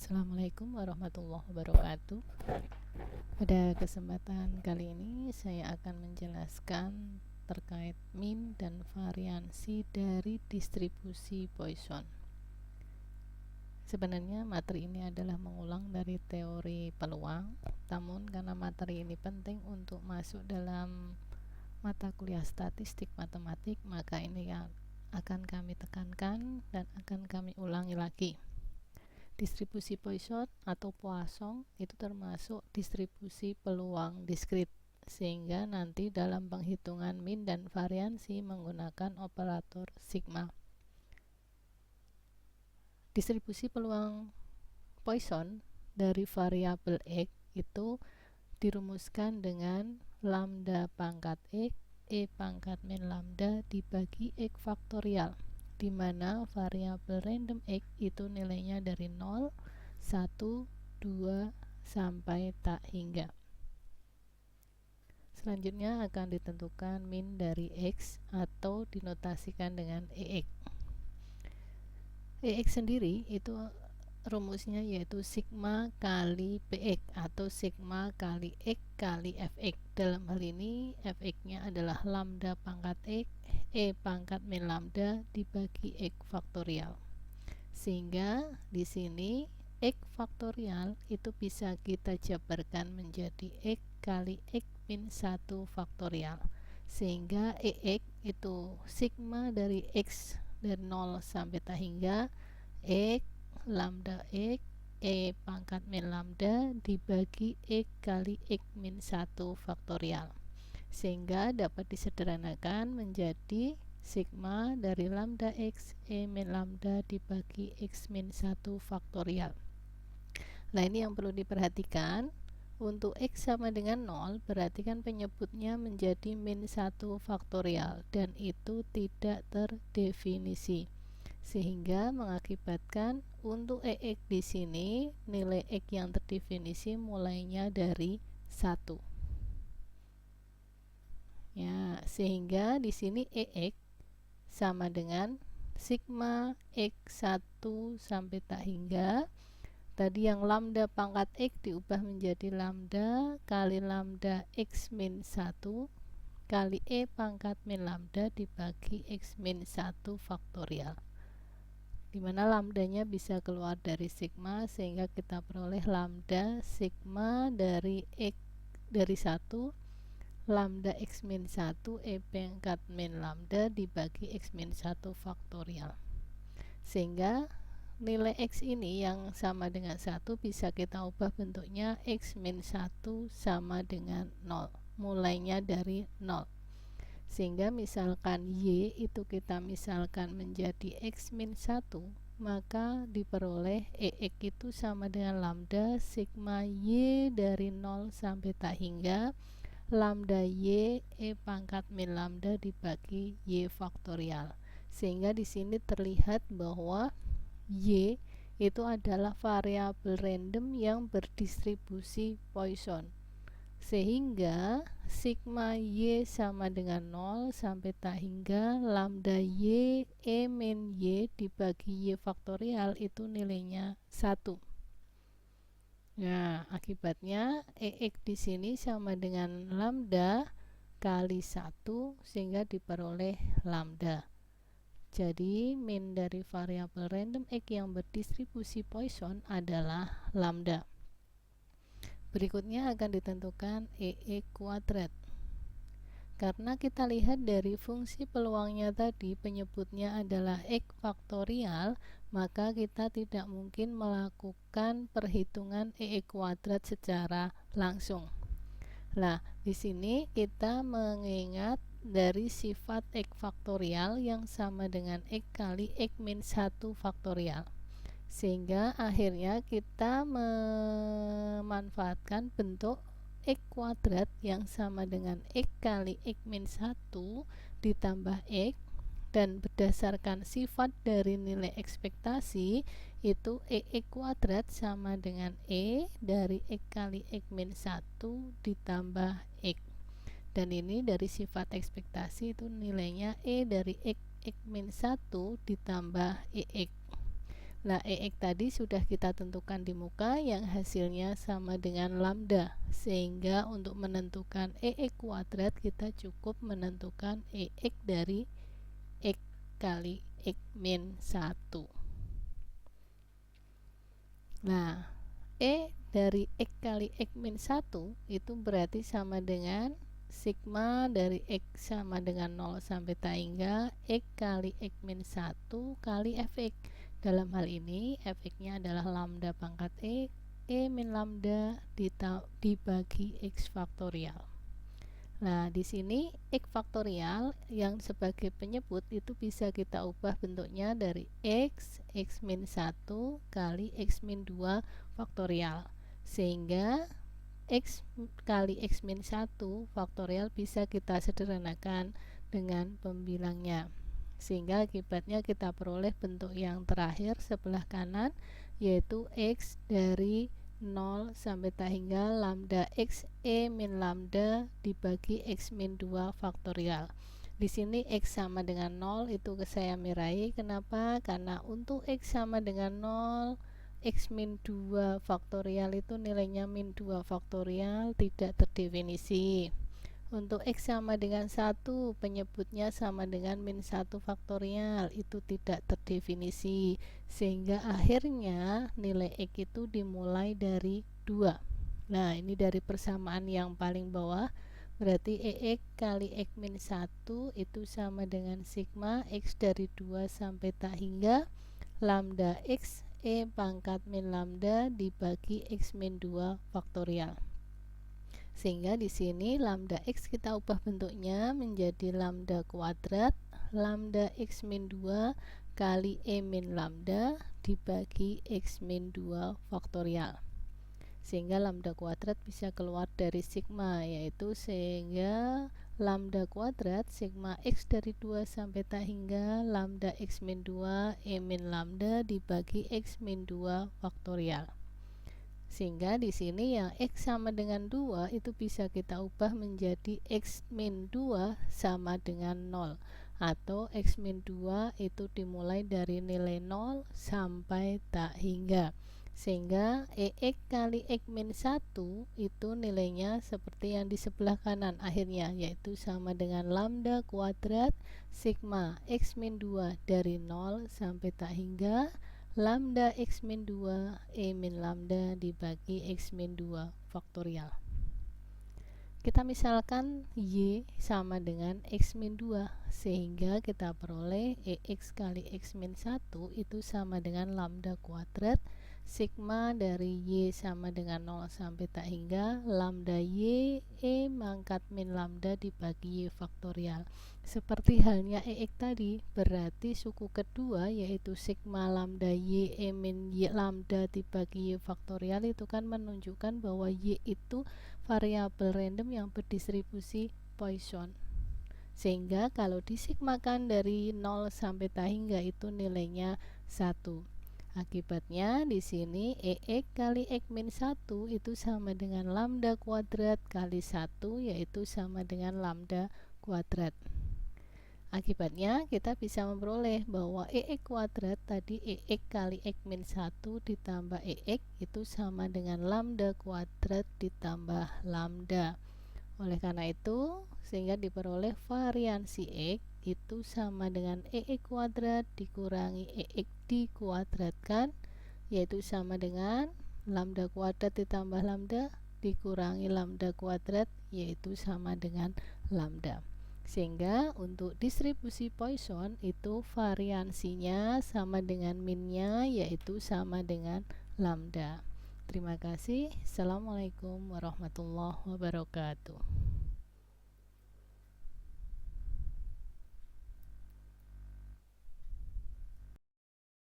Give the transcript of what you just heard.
Assalamualaikum warahmatullahi wabarakatuh. Pada kesempatan kali ini saya akan menjelaskan terkait min dan variansi dari distribusi Poisson. Sebenarnya materi ini adalah mengulang dari teori peluang, namun karena materi ini penting untuk masuk dalam mata kuliah statistik matematik, maka ini yang akan kami tekankan dan akan kami ulangi lagi. Distribusi Poisson atau Poisson itu termasuk distribusi peluang diskrit, sehingga nanti dalam penghitungan min dan variansi menggunakan operator sigma. Distribusi peluang Poisson dari variabel X itu dirumuskan dengan lambda pangkat X E pangkat min lambda dibagi X faktorial, di mana variabel random X itu nilainya dari 0, 1, 2, sampai tak hingga. Selanjutnya akan ditentukan min dari X atau dinotasikan dengan EX. EX sendiri itu rumusnya yaitu sigma kali Px atau sigma kali X kali Fx. Dalam hal ini Fx-nya adalah lambda pangkat X E pangkat min lambda dibagi X faktorial. Sehingga di sini X faktorial itu bisa kita jabarkan menjadi X kali X min 1 faktorial. Sehingga EX itu sigma dari X dari 0 sampai tak hingga X lambda X E pangkat min lambda dibagi X kali X min 1 faktorial, sehingga dapat disederhanakan menjadi sigma dari lambda X E min lambda dibagi X min 1 faktorial. Nah, ini yang perlu diperhatikan. Untuk X sama dengan 0 berarti kan penyebutnya menjadi min 1 faktorial dan itu tidak terdefinisi, sehingga mengakibatkan untuk EX di sini nilai X yang terdefinisi mulainya dari 1. Ya, sehingga di sini EX sama dengan sigma X1 sampai tak hingga. Tadi yang lambda pangkat X diubah menjadi lambda kali lambda X min 1 kali E pangkat min lambda dibagi X min 1 faktorial, dimana lambdanya bisa keluar dari sigma, sehingga kita peroleh lambda sigma dari X dari 1 lambda X min 1 E pangkat min lambda dibagi X min 1 faktorial, sehingga nilai X ini yang sama dengan 1 bisa kita ubah bentuknya X min 1 sama dengan 0, mulainya dari 0. Sehingga misalkan Y itu kita misalkan menjadi X min 1, maka diperoleh EX itu sama dengan lambda sigma Y dari 0 sampai tak hingga lambda Y E pangkat min lambda dibagi Y faktorial. Sehingga di sini terlihat bahwa Y itu adalah variabel random yang berdistribusi Poisson, sehingga sigma Y sama dengan 0 sampai tak hingga lambda Y E min Y dibagi Y faktorial itu nilainya 1. Nah, akibatnya EX di sini sama dengan lambda kali 1, sehingga diperoleh lambda. Jadi min dari variabel random X yang berdistribusi Poisson adalah lambda. Berikutnya akan ditentukan EX kuadrat. Karena kita lihat dari fungsi peluangnya tadi penyebutnya adalah X faktorial, maka kita tidak mungkin melakukan perhitungan EX kuadrat secara langsung. Nah, di sini kita mengingat dari sifat X faktorial yang sama dengan X kali X min 1 faktorial, sehingga akhirnya kita memanfaatkan bentuk X kuadrat yang sama dengan X kali X min 1 ditambah X, dan berdasarkan sifat dari nilai ekspektasi itu EX kuadrat sama dengan E dari X kali X min 1 ditambah X, dan ini dari sifat ekspektasi itu nilainya E dari X min 1 ditambah EX. Nah, EX tadi sudah kita tentukan di muka yang hasilnya sama dengan lambda, sehingga untuk menentukan EX kuadrat kita cukup menentukan EX dari X kali X min 1. Nah, E dari X kali X min 1 itu berarti sama dengan sigma dari X sama dengan 0 sampai tak hingga X kali X min 1 kali Fx. Dalam hal ini Fx-nya adalah lambda pangkat E min lambda dibagi X faktorial. Nah, di sini X faktorial yang sebagai penyebut itu bisa kita ubah bentuknya dari X min 1 kali X min 2 faktorial, sehingga X kali X min 1 faktorial bisa kita sederhanakan dengan pembilangnya, sehingga akibatnya kita peroleh bentuk yang terakhir sebelah kanan, yaitu X dari 0 sampai tak hingga lambda X E min lambda dibagi X min 2 faktorial. Di sini X sama dengan 0 itu saya meraih. Kenapa? Karena untuk X sama dengan 0, X min 2 faktorial itu nilainya min 2 faktorial tidak terdefinisi. Untuk X sama dengan 1, penyebutnya sama dengan min 1 faktorial, itu tidak terdefinisi, sehingga akhirnya nilai X itu dimulai dari 2. Nah, ini dari persamaan yang paling bawah, berarti EX kali X min 1 itu sama dengan sigma X dari 2 sampai tak hingga lambda X E pangkat min lambda dibagi X min 2 faktorial. Sehingga di sini lambda X kita ubah bentuknya menjadi lambda kuadrat lambda X min 2 kali E min lambda dibagi X min 2 faktorial, sehingga lambda kuadrat bisa keluar dari sigma, yaitu sehingga lambda kuadrat sigma X dari 2 sampai tak hingga lambda X min 2 E min lambda dibagi X min 2 faktorial. Sehingga di sini yang X sama dengan 2 itu bisa kita ubah menjadi X min 2 sama dengan 0, atau X min 2 itu dimulai dari nilai 0 sampai tak hingga, sehingga EX kali X min 1 itu nilainya seperti yang di sebelah kanan akhirnya, yaitu sama dengan lambda kuadrat sigma X min 2 dari 0 sampai tak hingga lambda X min 2 E min lambda dibagi X min 2 faktorial. Kita misalkan Y sama dengan X min 2, sehingga kita peroleh EX kali X min 1 itu sama dengan lambda kuadrat sigma dari Y sama dengan 0 sampai tak hingga lambda Y E mangkat min lambda dibagi Y faktorial. Seperti halnya EX tadi, berarti suku kedua yaitu sigma lambda Y E min Y lambda dibagi Y faktorial itu kan menunjukkan bahwa Y itu variabel random yang berdistribusi Poisson, sehingga kalau disigmakan dari 0 sampai tak hingga itu nilainya 1. Akibatnya di sini EX kali X min 1 itu sama dengan lambda kuadrat kali 1, yaitu sama dengan lambda kuadrat. Akibatnya kita bisa memperoleh bahwa EX kuadrat tadi EX kali X min 1 ditambah EX itu sama dengan lambda kuadrat ditambah lambda. Oleh karena itu, sehingga diperoleh variansi X itu sama dengan EX kuadrat dikurangi EX dikuadratkan, yaitu sama dengan lambda kuadrat ditambah lambda dikurangi lambda kuadrat, yaitu sama dengan lambda. Sehingga untuk distribusi Poisson itu variansinya sama dengan minnya, yaitu sama dengan lambda. Terima kasih. Assalamualaikum warahmatullahi wabarakatuh.